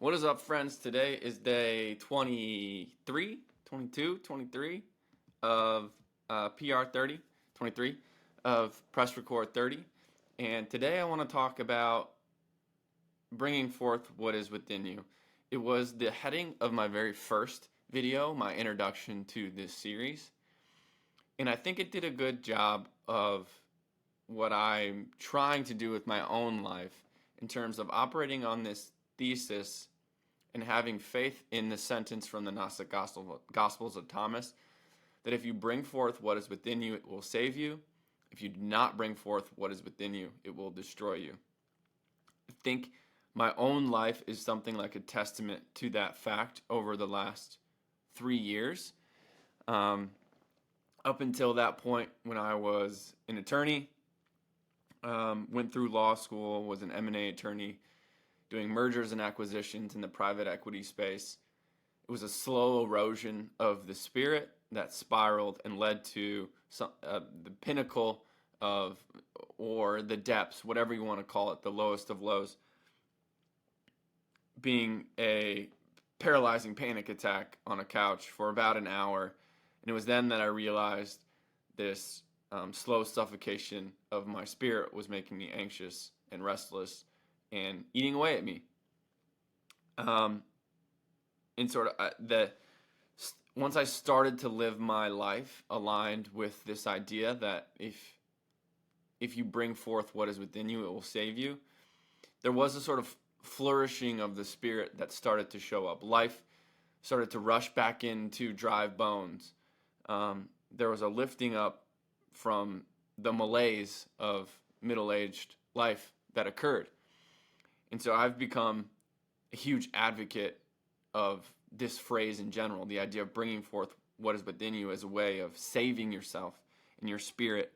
What is up, friends? Today is day 23, 22, 23 of PR 30, 23 of Press Record 30. And today I want to talk about bringing forth what is within you. It was the heading of my very first video, my introduction to this series. And I think it did a good job of what I'm trying to do with my own life in terms of operating on this thesis and having faith in the sentence from the Gnostic Gospels of Thomas that if you bring forth what is within you, it will save you. If you do not bring forth what is within you, it will destroy you. I think my own life is something like a testament to that fact over the last 3 years. Up until that point, when I was an attorney, went through law school, was an M&A attorney, doing mergers and acquisitions in the private equity space. It was a slow erosion of the spirit that spiraled and led to the pinnacle of, or the depths, whatever you want to call it, the lowest of lows, being a paralyzing panic attack on a couch for about an hour. And it was then that I realized this slow suffocation of my spirit was making me anxious and restless and eating away at me. And sort of once I started to live my life aligned with this idea that if you bring forth what is within you, it will save you, there was a sort of flourishing of the spirit that started to show up. Life started to rush back into dry bones. There was a lifting up from the malaise of middle-aged life that occurred. And so I've become a huge advocate of this phrase in general, the idea of bringing forth what is within you as a way of saving yourself and your spirit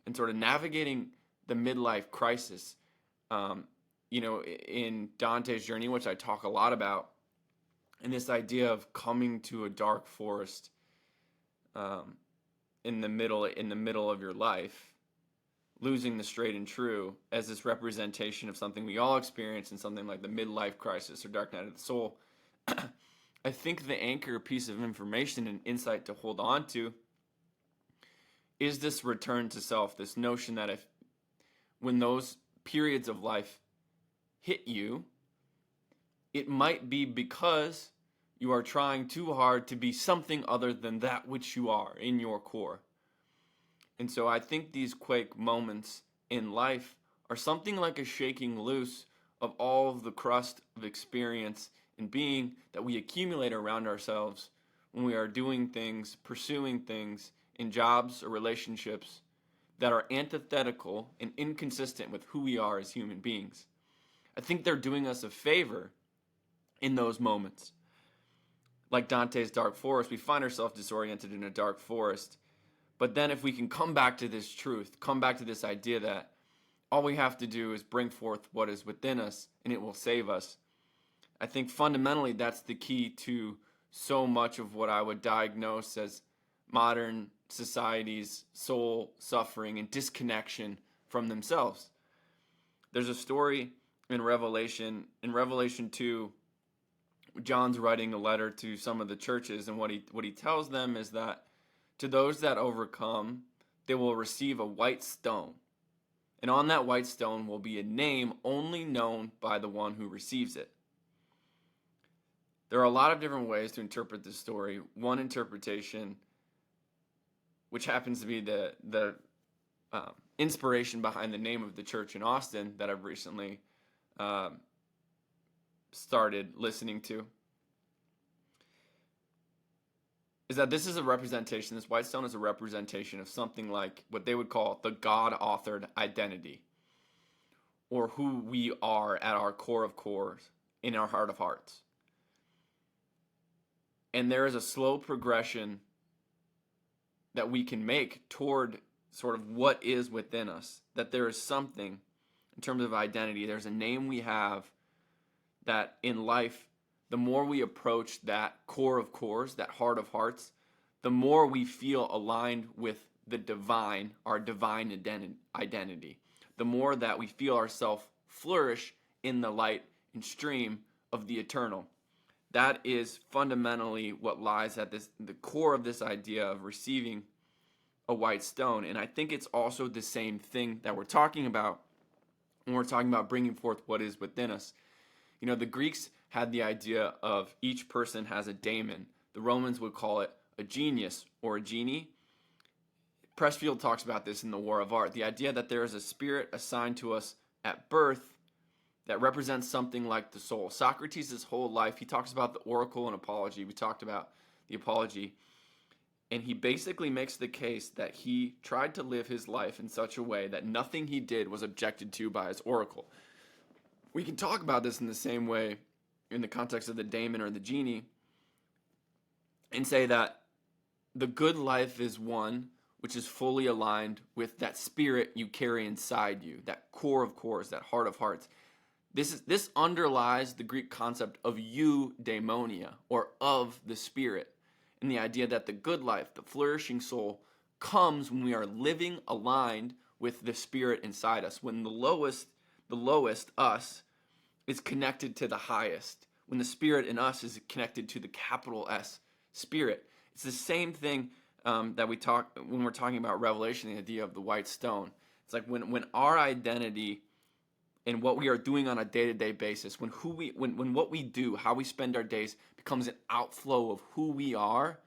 and sort of navigating the midlife crisis. In Dante's journey, which I talk a lot about, and this idea of coming to a dark forest in the middle of your life, losing the straight and true as this representation of something we all experience in something like the midlife crisis or dark night of the soul. I think the anchor piece of information and insight to hold on to is this return to self, this notion that when those periods of life hit you, it might be because you are trying too hard to be something other than that which you are in your core. And so I think these quake moments in life are something like a shaking loose of all of the crust of experience and being that we accumulate around ourselves when we are doing things, pursuing things in jobs or relationships that are antithetical and inconsistent with who we are as human beings. I think they're doing us a favor in those moments. Like Dante's dark forest, we find ourselves disoriented in a dark forest. But then if we can come back to this truth, come back to this idea that all we have to do is bring forth what is within us and it will save us. I think fundamentally that's the key to so much of what I would diagnose as modern society's soul suffering and disconnection from themselves. There's a story in Revelation 2, John's writing a letter to some of the churches, and what he tells them is that to those that overcome, they will receive a white stone. And on that white stone will be a name only known by the one who receives it. There are a lot of different ways to interpret this story. One interpretation, which happens to be the inspiration behind the name of the church in Austin that I've recently started listening to, is that this white stone is a representation of something like what they would call the God-authored identity, or who we are at our core of cores, in our heart of hearts. And there is a slow progression that we can make toward sort of what is within us, that there is something in terms of identity, there's a name we have that in life, the more we approach that core of cores, that heart of hearts, the more we feel aligned with the divine, our divine identity. The more that we feel ourselves flourish in the light and stream of the eternal. That is fundamentally what lies at the core of this idea of receiving a white stone. And I think it's also the same thing that we're talking about when we're talking about bringing forth what is within us. You know, the Greeks had the idea of each person has a daemon. The Romans would call it a genius or a genie. Pressfield talks about this in The War of Art. The idea that there is a spirit assigned to us at birth that represents something like the soul. Socrates' whole life, he talks about the oracle and apology. We talked about the apology. And he basically makes the case that he tried to live his life in such a way that nothing he did was objected to by his oracle. We can talk about this in the same way in the context of the daemon or the genie and say that the good life is one which is fully aligned with that spirit you carry inside you, that core of cores, that heart of hearts. This underlies the Greek concept of eudaimonia, or of the spirit, and the idea that the good life, the flourishing soul, comes when we are living aligned with the spirit inside us, when the lowest us is connected to the highest, when the spirit in us is connected to the capital S spirit. It's the same thing that we talk when we're talking about Revelation, the idea of the white stone. It's like when our identity and what we are doing on a day-to-day basis, when what we do, how we spend our days becomes an outflow of who we are,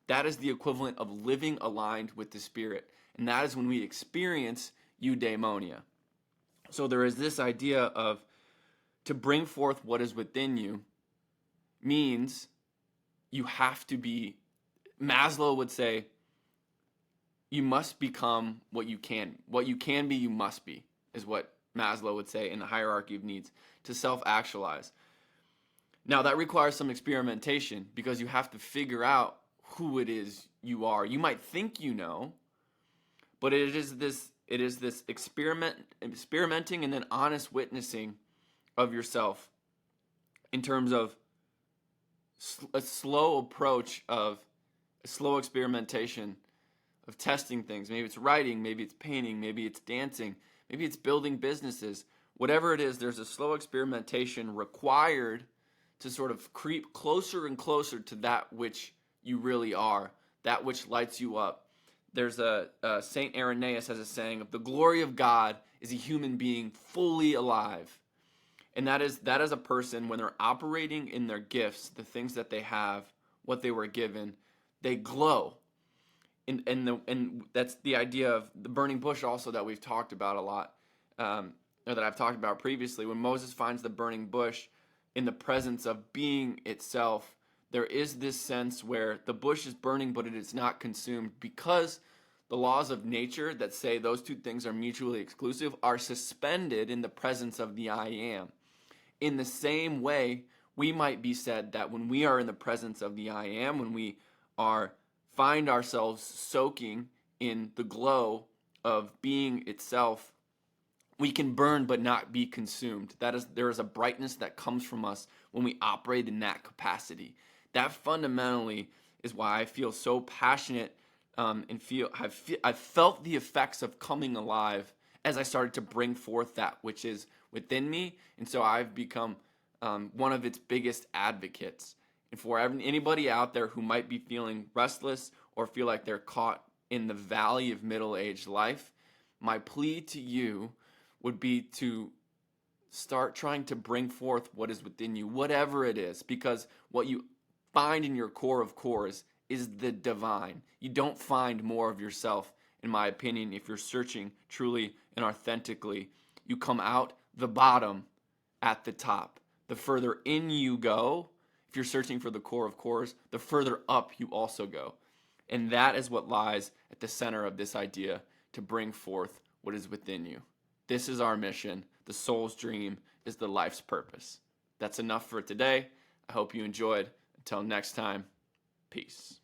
that is the equivalent of living aligned with the Spirit. And that is when we experience eudaimonia. So there is this idea of to bring forth what is within you means you have to be, Maslow would say, you must become what you can. What you can be, you must be, is what Maslow would say in the hierarchy of needs, to self-actualize. Now that requires some experimentation because you have to figure out who it is you are. You might think you know, but it is this experimenting and then honest witnessing of yourself in terms of a slow approach of a slow experimentation of testing things. Maybe it's writing, maybe it's painting, maybe it's dancing, maybe it's building businesses. Whatever it is, there's a slow experimentation required to sort of creep closer and closer to that which you really are, that which lights you up. There's Saint Irenaeus has a saying of the glory of God is a human being fully alive. And that is a person, when they're operating in their gifts, the things that they have, what they were given, they glow. And that's the idea of the burning bush also that we've talked about a lot, or that I've talked about previously. When Moses finds the burning bush in the presence of being itself, there is this sense where the bush is burning, but it is not consumed, because the laws of nature that say those two things are mutually exclusive are suspended in the presence of the I am. In the same way, we might be said that when we are in the presence of the I am, when we find ourselves soaking in the glow of being itself, we can burn but not be consumed. There is a brightness that comes from us when we operate in that capacity. That fundamentally is why I feel so passionate I've felt the effects of coming alive as I started to bring forth that which is within me, and so I've become one of its biggest advocates. And for anybody out there who might be feeling restless or feel like they're caught in the valley of middle-aged life, my plea to you would be to start trying to bring forth what is within you, whatever it is, because what you find in your core of cores is the divine. You don't find more of yourself, in my opinion, if you're searching truly and authentically. You come out the bottom at the top. The further in you go, if you're searching for the core of cores, the further up you also go. And that is what lies at the center of this idea to bring forth what is within you. This is our mission. The soul's dream is the life's purpose. That's enough for today. I hope you enjoyed. Until next time, peace.